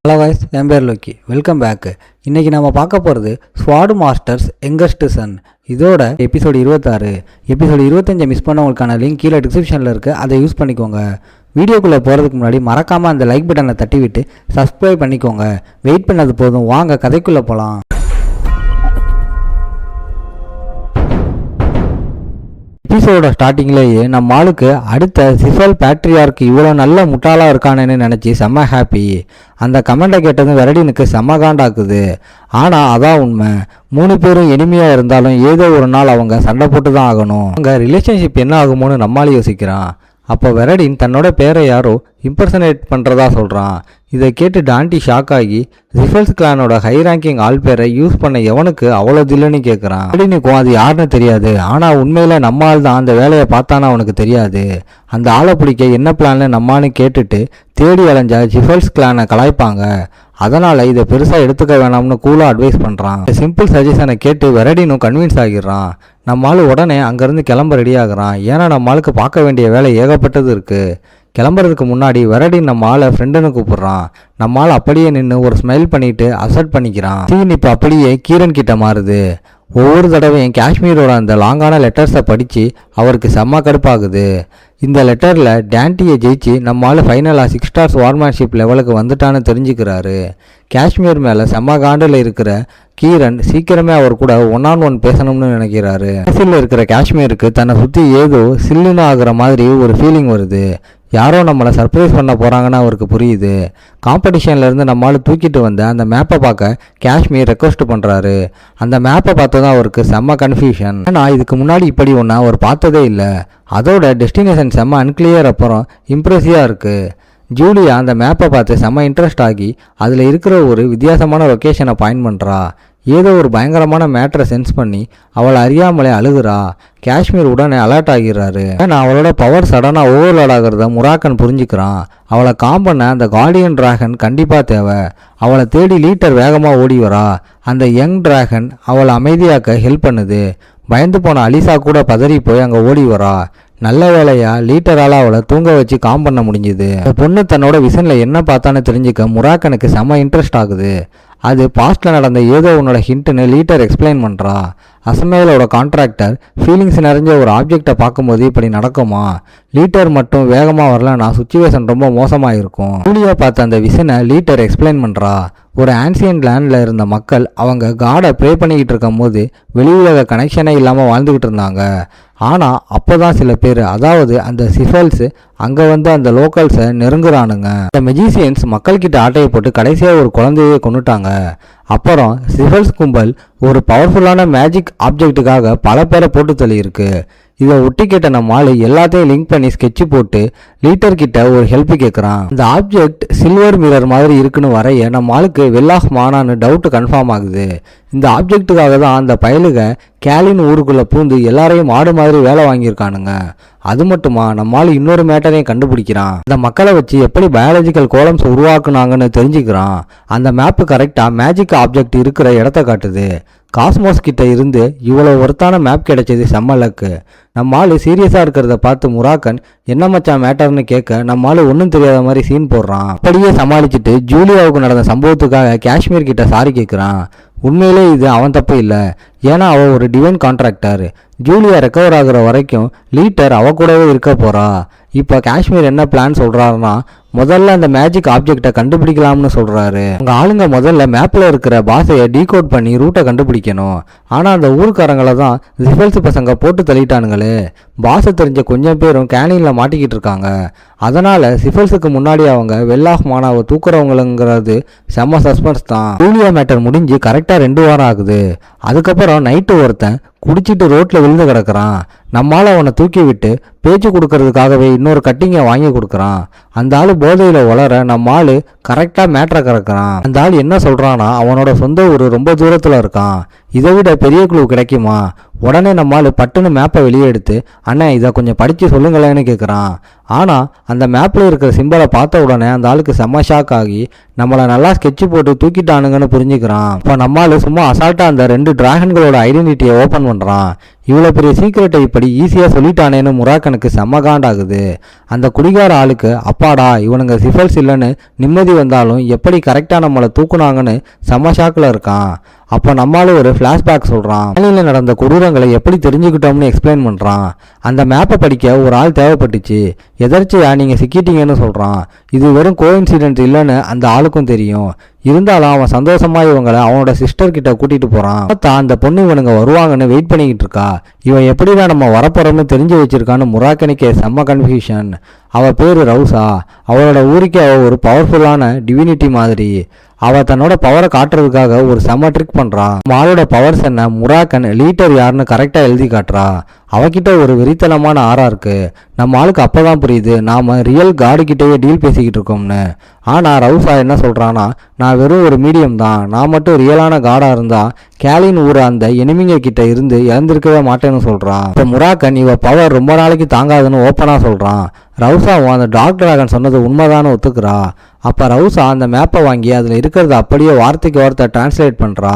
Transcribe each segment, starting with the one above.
Hello guys, என் பேர் Loki. Welcome back. இன்றைக்கி நம்ம பார்க்க போகிறது ஸ்வாட் மாஸ்டர்ஸ் யங்கஸ்ட் சன். இதோட எபிசோடு 26. எபிசோடு 25 மிஸ் பண்ணவங்களுக்கான லிங்க் கீழே டிஸ்கிரிப்ஷனில் இருக்குது, அதை யூஸ் பண்ணிக்கோங்க. வீடியோக்குள்ளே போகிறதுக்கு முன்னாடி மறக்காமல் அந்த லைக் பட்டனை தட்டி விட்டு சப்ஸ்கிரைப் பண்ணிக்கோங்க. வெயிட் பண்ணது போதும், வாங்க கதைக்குள்ளே போகலாம். எபிசோட ஸ்டார்டிங்லேயே நம்ம ஆளுக்கு அடுத்த சிஃபல் பேட்ரியார்க்கு இவ்வளோ நல்ல முட்டாளாக இருக்கானேன்னு நினச்சி செம்ம ஹாப்பி. அந்த கமெண்டை கேட்டதும் வெரடினுக்கு செம்ம காண்டாக்குது. ஆனால் அதான் உண்மை. 3 பேரும் எளிமையாக இருந்தாலும் ஏதோ ஒரு நாள் அவங்க சண்டை போட்டு தான் ஆகணும். அவங்க ரிலேஷன்ஷிப் என்ன ஆகுமோன்னு நம்மளால யோசிக்கிறான். அப்போ வெரடின் தன்னோட பேரை யாரோ இம்பர்சனேட் பண்ணுறதா சொல்கிறான். இதை கேட்டு டாண்டி ஷாக் ஆகி ரிஃபல்ஸ் கிளானோட ஹை ரேங்கிங் ஆள் பேரை யூஸ் பண்ண எவனுக்கு அவ்வளோ தில்லுன்னு கேட்குறான். வெரடினுக்கும் அது யாருன்னு தெரியாது. ஆனால் உண்மையில் நம்ம ஆள் தான் அந்த வேலையை பார்த்தான்னு அவனுக்கு தெரியாது. அந்த ஆளை பிடிக்க என்ன பிளான்னு நம்மான்னு கேட்டுட்டு தேடி அலைஞ்சா ரிஃபல்ஸ் கிளானை கலாய்ப்பாங்க. அதனால் இதை பெருசாக எடுத்துக்க வேணாம்னு கூலாக அட்வைஸ் பண்ணுறான். சிம்பிள் சஜஷனை கேட்டு வெரடினும் கன்வின்ஸ் ஆகிடுறான். நம்ம ஆள் உடனே அங்கேருந்து கிளம்ப ரெடி ஆகுறான். ஏன்னா நம்ம ஆளுக்கு பார்க்க வேண்டிய வேலை ஏகப்பட்டது இருக்குது. கிளம்புறதுக்கு முன்னாடி வெரடின் நம்ம ஆளை ஃப்ரெண்டுன்னு கூப்பிட்றான். நம்ம ஆள் அப்படியே நின்று ஒரு ஸ்மைல் பண்ணிட்டு அக்செப்ட் பண்ணிக்கிறான். சீன் இப்போ அப்படியே கீரன் கிட்ட மாறுது. ஒவ்வொரு தடவையும் காஷ்மீரோட அந்த லாங்கான லெட்டர்ஸை படித்து அவருக்கு செம்ம கடுப்பாகுது. இந்த லெட்டரில் டாண்டியை ஜெயிச்சு நம்ம ஆள் ஃபைனலாக 6 ஸ்டார்ஸ் வார்மேன்ஷிப் லெவலுக்கு வந்துட்டான்னு தெரிஞ்சுக்கிறாரு. காஷ்மீர் மேலே செம்ம காண்டில் இருக்கிற கீரன் சீக்கிரமே அவர் கூட 1-on-1 பேசணும்னு நினைக்கிறாரு. மனசில் இருக்கிற காஷ்மீருக்கு தன்னை சுற்றி ஏதோ சில்லுன்னு ஆகுற மாதிரி ஒரு ஃபீலிங் வருது. யாரோ நம்மளை சர்ப்ரைஸ் பண்ண போகிறாங்கன்னு அவருக்கு புரியுது. காம்படிஷன்லேருந்து நம்மளால் தூக்கிட்டு வந்த அந்த மேப்பை பார்க்க காஷ்மீர் ரெக்வஸ்ட் பண்ணுறாரு. அந்த மேப்பை பார்த்து தான் அவருக்கு செம்ம கன்ஃபியூஷன். ஆனால் இதுக்கு முன்னாடி இப்படி ஒன்று அவர் பார்த்ததே இல்லை. அதோட டெஸ்டினேஷன் செம்ம அன்கிளியர், அப்புறம் இம்ப்ரெசிவாக இருக்குது. ஜூலியா அந்த மேப்பை பார்த்து செம்ம இன்ட்ரெஸ்ட் ஆகி அதில் இருக்கிற ஒரு வித்தியாசமான லொக்கேஷனை பாயிண்ட் பண்ணுறா. ஏதோ ஒரு பயங்கரமான மேட்டரை சென்ஸ் பண்ணி அவளை அறியாமலே அழுகுறா. காஷ்மீர் உடனே அலர்ட் ஆகிறாரு. ஏன்னா அவளோட பவர் சடனாக ஓவர்லோட் ஆகிறத முராக்கன் புரிஞ்சுக்கிறான். அவளை காம் பண்ண அந்த கார்டியன் டிராகன் கண்டிப்பாக தேவை. அவளை தேடி லீட்டர் வேகமாக ஓடி வரா. அந்த யங் டிராகன் அவளை அமைதியாக்க ஹெல்ப் பண்ணுது. பயந்து போன அலிசா கூட பதறி போய் அங்கே ஓடி வரா. நல்ல வேலையா லீட்டரால் அவளை தூங்க வச்சு காம் பண்ண முடிஞ்சுது. அந்த பொண்ணு தன்னோட விஷனில் என்ன பார்த்தான்னு தெரிஞ்சுக்க முராக்கனுக்கு செம்ம இன்ட்ரெஸ்ட் ஆகுது. அது பாஸ்டில் நடந்த ஏதோ உன்னோட ஹிண்ட்டுன்னு லீட்டர் எக்ஸ்பிளைன் பண்ணுறா. அசமேலோட கான்ட்ராக்டர் ஃபீலிங்ஸ் நிறைஞ்ச ஒரு ஆப்ஜெக்டை பார்க்கும்போது இப்படி நடக்குமா? லீட்டர் மட்டும் வேகமாக வரலன்னா சுச்சுவேஷன் ரொம்ப மோசமாக இருக்கும். ஜூலியா பார்த்த அந்த விஷனை லீட்டர் எக்ஸ்பிளைன் பண்ணுறா. ஒரு ஆன்சியன்ட் லேண்டில் இருந்த மக்கள் அவங்க காடை ப்ரே பண்ணிக்கிட்டு இருக்கும் போது வெளி உலக கனெக்ஷனே இல்லாமல் வாழ்ந்துக்கிட்டு இருந்தாங்க. ஆனால் அப்போ தான் சில பேர், அதாவது அந்த சிஃபல்ஸ் அங்கே வந்து அந்த லோக்கல்ஸை நெருங்குறானுங்க. அந்த மெஜிசியன்ஸ் மக்கள்கிட்ட ஆட்டையை போட்டு கடைசியாக ஒரு குழந்தையை கொண்டுட்டாங்க. அப்புறம் சிஃபல்ஸ் கும்பல் ஒரு பவர்ஃபுல்லான மேஜிக் ஆப்ஜெக்ட்டுக்காக பல பேரை போட்டு தள்ளியிருக்கு. இதை ஒட்டி கேட்ட நம்ம ஆள் எல்லாத்தையும் லிங்க் பண்ணி ஸ்கெட்சு போட்டு லீட்டர் கிட்ட ஒரு ஹெல்ப் கேட்குறான். இந்த ஆப்ஜெக்ட் சில்வர் மிரர் மாதிரி இருக்குன்னு வரைய நம்ம ஆளுக்கு வெல்லாஃப் மானான்னு டவுட் கன்ஃபார்ம் ஆகுது. இந்த ஆப்ஜெக்ட்டுக்காக தான் அந்த பயலுக கேலின் ஊருக்குள்ளே பூந்து எல்லாரையும் மாடு மாதிரி வேலை வாங்கியிருக்கானுங்க. அது மட்டுமா, நம்மால் இன்னொரு மேட்டரையும் கண்டுபிடிக்கிறான். அந்த மக்களை வச்சு எப்படி பயாலஜிக்கல் கோலம்ஸ் உருவாக்குனாங்கன்னு தெரிஞ்சுக்கிறான். அந்த மேப்பு கரெக்டாக மேஜிக் ஆப்ஜெக்ட் இருக்கிற இடத்த காட்டுது. காஸ்மோஸ் கிட்ட இருந்து இவ்வளோ ஒருத்தான மேப் கிடைச்சது செம்ம லக்கு. நம்ம ஆள் சீரியஸாக இருக்கிறத பார்த்து முராக்கன் என்ன மச்சான் மேட்டர்னு கேட்க நம்ம ஆள் ஒன்றும் தெரியாத மாதிரி சீன் போடுறான். அப்படியே சமாளிச்சுட்டு ஜூலியாவுக்கு நடந்த சம்பவத்துக்காக காஷ்மீர் கிட்ட சாரி கேட்குறான். உண்மையிலே இது அவன் தப்பு இல்லை. ஏன்னா அவள் ஒரு டிவைன் கான்ட்ராக்டர். ஜூலியா ரெக்கவர் ஆகுற வரைக்கும் லீட்டர் அவ கூடவே இருக்க போறா. இப்போ காஷ்மீர் என்ன பிளான் சொல்றாருன்னா, முதல்ல அந்த மேஜிக் ஆப்ஜெக்டை கண்டுபிடிக்கலாம்னு சொல்றாரு. உங்க ஆளுங்க முதல்ல மேப்ல இருக்கிற பாஷையை டீகோட் பண்ணி ரூட்டை கண்டுபிடிக்கணும். ஆனா அந்த ஊருக்காரங்களை தான் ரிஃபல்ஸ் பசங்க போட்டு தள்ளிட்டானுங்களே. பாஷை தெரிஞ்ச கொஞ்சம் பேரும் கேனின்ல மாட்டிக்கிட்டு இருக்காங்க. அதனால சிஃபல்ஸுக்கு முன்னாடி அவங்க வெல்லாஃப் மானாவை தூக்குறவங்களுங்கிறது செம்ம சஸ்பென்ஸ் தான். ஜூலியா மேட்டர் முடிஞ்சு கரெக்டாக 2 வாரம் ஆகுது. அதுக்கப்புறம் நைட்டு ஒருத்தன் குடிச்சிட்டு ரோட்டில் விழுந்து கிடக்குறான். நம்மால் அவனை தூக்கி விட்டு பேச்சு கொடுக்கறதுக்காகவே இன்னொரு கட்டிங்கை வாங்கி கொடுக்குறான். அந்த ஆள் போதையில் வளர நம்ம ஆள் கரெக்டாக மேட்டரை கறக்குறான். அந்த ஆள் என்ன சொல்கிறான்னா, அவனோட சொந்த ஊர் ரொம்ப தூரத்தில் இருக்கான். இதை விட பெரிய குழு கிடைக்குமா? உடனே நம்ம ஆள் பட்டுன்னு மேப்பை வெளியே எடுத்து, அண்ணே இதை கொஞ்சம் படித்து சொல்லுங்களேன்னு கேட்குறான். ஆனால் அந்த மேப்பில் இருக்கிற சிம்பலை பார்த்த உடனே அந்த ஆளுக்கு செம்ம ஷாக் ஆகி நம்மளை நல்லா ஸ்கெட்சு போட்டு தூக்கிட்டானுங்கன்னு புரிஞ்சுக்கிறான். இப்போ நம்மளால் சும்மா அசால்ட்டாக அந்த 2 டிராகன்களோட ஐடென்டிட்டியை ஓப்பன் பண்ணுறான். இவ்வளோ பெரிய சீக்கிரட்டை இப்படி ஈஸியாக சொல்லிட்டானேன்னு முராக்கனுக்கு செம்ம காண்டாகுது. அந்த குடிகார ஆளுக்கு அப்பாடா இவனுங்க சிஃபல்ஸ் இல்லைன்னு நிம்மதி வந்தாலும் எப்படி கரெக்டாக நம்மளை தூக்குனாங்கன்னு செம்ம ஷாக்கில் இருக்கான். அப்போ நம்மளும் ஒரு ஃப்ளாஷ்பேக் சொல்கிறான். வேலையில் நடந்த கொடூரங்களை எப்படி தெரிஞ்சுக்கிட்டோம்னு எக்ஸ்பிளைன் பண்ணுறான். அந்த மேப்பை படிக்க ஒரு ஆள் தேவைப்பட்டுச்சு, எதர்ச்சியா நீங்கள் சிக்கிட்டீங்கன்னு சொல்கிறான். இது வெறும் கோஇன்சிடென்ட் இல்லைன்னு அந்த ஆளுக்கும் தெரியும். இருந்தாலும் அவன் சந்தோஷமா இவங்களை அவனோட சிஸ்டர் கிட்ட கூட்டிட்டு போறான். அந்த பொண்ணு இவனுங்க வருவாங்கன்னு வெயிட் பண்ணிக்கிட்டு இருக்கா. இவன் எப்படிதான் நம்ம வரப்போறோம்னு தெரிஞ்சு வச்சிருக்கான்னு முராக்கனுக்கே செம்ம கன்ஃபியூஷன். அவ பேரு ரவுசா. அவளோட ஊருக்கே அவ ஒரு பவர்ஃபுல்லான டிவினிட்டி மாதிரி. அவ தன்னோட பவரை காட்டுறதுக்காக ஒரு செம்ம ட்ரிக் பண்றா. ஆளோட பவர்ஸ் என்ன, முராக்கன் லீட்டர் யாருன்னு கரெக்டா எழுதி காட்டுறா. அவகிட்ட ஒரு வெறித்தனமான ஆறா இருக்கு. நம்ம ஆளுக்கு அப்பதான் புரியுது நாம ரியல் காடு கிட்டேயே டீல் பேசிக்கிட்டு இருக்கோம்னு. ஆனா ரவுசா என்ன சொல்றானா, நான் வெறும் ஒரு மீடியம் தான், நான் மட்டும் ரியலான காடா இருந்தா கேலின் ஊர் அந்த எனிமிங்க கிட்ட இருந்து இழந்திருக்கவே மாட்டேன்னு சொல்றான். இப்போ முராக்கன் இவ பவர் ரொம்ப நாளைக்கு தாங்காதுன்னு ஓப்பனா சொல்றான். ரவுசாவும் அந்த டார்க் டிராகன் சொன்னது உண்மைதானு ஒத்துக்கிறா. அப்ப ரவுசா அந்த மேப்பை வாங்கி அதுல இருக்கிறத அப்படியே வார்த்தைக்கு வார்த்தை டிரான்ஸ்லேட் பண்றா.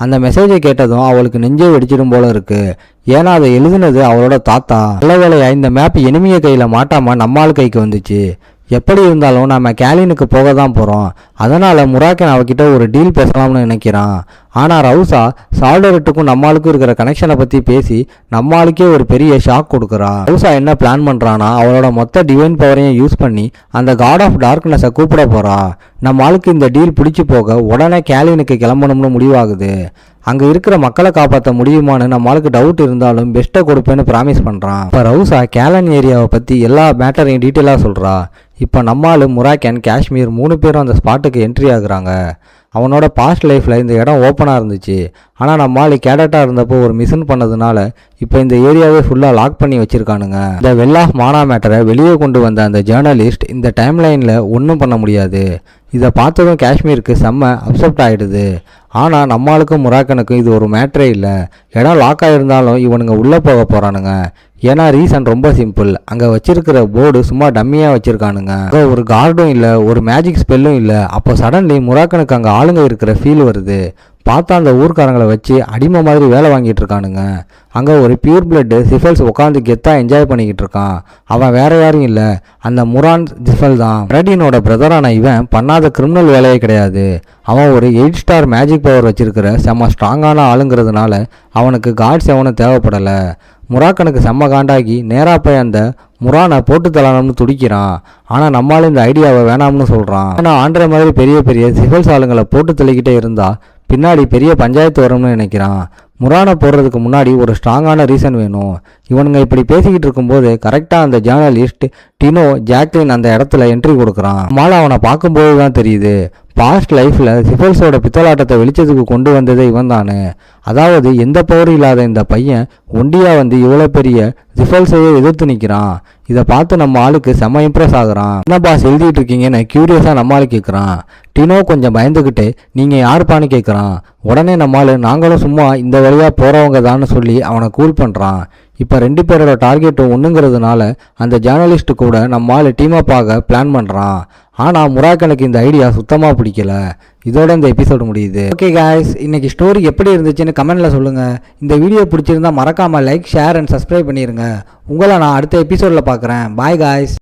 அந்த மெசேஜை கேட்டதும் அவளுக்கு நெஞ்சே வெடிச்சிடும் போல இருக்கு. ஏன்னா அதை எழுதுனது அவளோட தாத்தா. நல்ல வேளையா இந்த மேப் எனிமிய கையில மாட்டாம நம்மால் கைக்கு வந்துச்சு. எப்படி இருந்தாலும் நம்ம கேலினுக்கு போக தான் போகிறோம். அதனால் முராக்கன் அவகிட்ட ஒரு டீல் பேசலாம்னு நினைக்கிறான். ஆனால் ரவுசா சால்டரட்டுக்கும் நம்மளுக்கும் இருக்கிற கனெக்ஷனை பற்றி பேசி நம்மளுக்கே ஒரு பெரிய ஷாக் கொடுக்குறா. ரவுசா என்ன பிளான் பண்ணுறான்னா, அவளோட மொத்த டிவைன் பவரையும் யூஸ் பண்ணி அந்த காட் ஆஃப் டார்க்னஸை கூப்பிட போகிறா. நம்ம ஆளுக்கு இந்த டீல் பிடிச்சி போக உடனே கேலினுக்கு கிளம்பணும்னு முடிவாகுது. அங்கே இருக்கிற மக்களை காப்பாற்ற முடியுமான்னு நம்ம ஆளுக்கு டவுட் இருந்தாலும் பெஸ்ட்டை கொடுப்பேன்னு ப்ராமிஸ் பண்ணுறான். இப்போ ரவுசா கேலன் ஏரியாவை பற்றி எல்லா மேட்டரையும் டீட்டெயிலாக சொல்கிறா. இப்போ நம்மால் முராக்கன் காஷ்மீர் 3 பேரும் அந்த ஸ்பாட்டுக்கு என்ட்ரி ஆகுறாங்க. அவனோட பாஸ்ட் லைஃப்பில் இந்த இடம் ஓப்பனாக இருந்துச்சு. ஆனால் நம்மால் கேடட்டாக இருந்தப்போ ஒரு மிஷன் பண்ணதுனால இப்போ இந்த ஏரியாவே ஃபுல்லாக லாக் பண்ணி வச்சுருக்கானுங்க. இந்த வெல் ஆஃப் மானா மேட்டரை வெளியே கொண்டு வந்த அந்த ஜேர்னலிஸ்ட் இந்த டைம்லைனில் ஒன்றும் பண்ண முடியாது. இதை பார்த்ததும் காஷ்மீருக்கு செம்ம அப்செப்ட் ஆகிடுது. ஆனால் நம்மளுக்கும் முராக்கனுக்கும் இது ஒரு மேட்டரே இல்லை. இடம் லாக் ஆகிருந்தாலும் இவனுங்க உள்ளே போக போகிறானுங்க. ஏன்னா ரீசன் ரொம்ப சிம்பிள், அங்கே வச்சிருக்கிற போர்டு சும்மா டம்மியாக வச்சுருக்கானுங்க. அங்கே ஒரு கார்டும் இல்லை, ஒரு மேஜிக் ஸ்பெல்லும் இல்லை. அப்போ சடன்லி முராக்கனுக்கு அங்கே ஆளுங்க இருக்கிற ஃபீல் வருது. பார்த்தா அந்த ஊர்க்காரங்களை வச்சு அடிமை மாதிரி வேலை வாங்கிட்டு இருக்கானுங்க. அங்கே ஒரு பியூர் பிளட் சிஃபல்ஸ் உட்காந்து கெத்தாக என்ஜாய் பண்ணிக்கிட்டு இருக்கான். அவன் வேற யாரும் இல்லை, அந்த முரான் ஜிஃபல் தான். ரெடினோட பிரதரான இவன் பண்ணாத கிரிமினல் வேலையே கிடையாது. அவன் ஒரு 8 ஸ்டார் மேஜிக் பவர் வச்சிருக்கிற செம்ம ஸ்ட்ராங்கான ஆளுங்கிறதுனால அவனுக்கு காட்ஸ் எவனும் தேவைப்படலை. முராக்கனுக்கு செம்ம காண்டாகி நேராக போய் அந்த முரானை போட்டு தள்ளணும்னு துடிக்கிறான். ஆனால் நம்மளால இந்த ஐடியாவை வேணாம்னு சொல்கிறான். ஆனால் ஆண்ட்ர மாதிரி பெரிய பெரிய சிஃபல்ஸ் ஆளுங்களை போட்டு தள்ளிக்கிட்டே இருந்தா பின்னாடி பெரிய பஞ்சாயத்து வரும்னு நினைக்கிறான். முரானை போடுறதுக்கு முன்னாடி ஒரு ஸ்ட்ராங்கான ரீசன் வேணும். இவனுங்க இப்படி பேசிக்கிட்டு இருக்கும்போது கரெக்டாக அந்த ஜேர்னலிஸ்ட் டினோ ஜாக்லின் அந்த இடத்துல என்ட்ரி கொடுக்குறான். நம்மளால அவனை பார்க்கும்போது தான் தெரியுது, பாஸ்ட் லைஃப்பில் சிஃபல்ஸோட பித்தலாட்டத்தை வெளிச்சத்துக்கு கொண்டு வந்ததே இவன் தானே. அதாவது எந்த பவரும் இல்லாத இந்த பையன் ஒண்டியா வந்து இவ்வளோ பெரிய சிஃபல்ஸையே எதிர்த்து நிற்கிறான். இதை பார்த்து நம்ம ஆளுக்கு செம்ம இம்ப்ரெஸ் ஆகுறான். என்ன பாஸ் எழுதிட்டு இருக்கீங்கன்னு கியூரியஸாக நம்ம ஆளு கேட்குறான். டினோ கொஞ்சம் பயந்துக்கிட்டு நீங்கள் யாருப்பான்னு கேட்குறான். உடனே நம்மால் நாங்களும் சும்மா இந்த வழியாக போகிறவங்க தான்னு சொல்லி அவனை கூல் பண்ணுறான். இப்போ 2 பேரோட டார்கெட்டும் ஒன்றுங்கிறதுனால அந்த ஜேர்னலிஸ்ட் கூட நம்மால் டீமப் ஆக பிளான் பண்ணுறான். ஆனால் முராக்கனுக்கு இந்த ஐடியா சுத்தமாக பிடிக்கல. இதோட இந்த எபிசோடு முடியுது. ஓகே காய்ஸ், இன்னைக்கு ஸ்டோரி எப்படி இருந்துச்சுன்னு கமெண்ட்டில் சொல்லுங்கள். இந்த வீடியோ பிடிச்சிருந்தா மறக்காமல் லைக், ஷேர் அண்ட் சப்ஸ்கிரைப் பண்ணிடுங்க. உங்களை நான் அடுத்த எபிசோடில் பார்க்குறேன். Bye guys.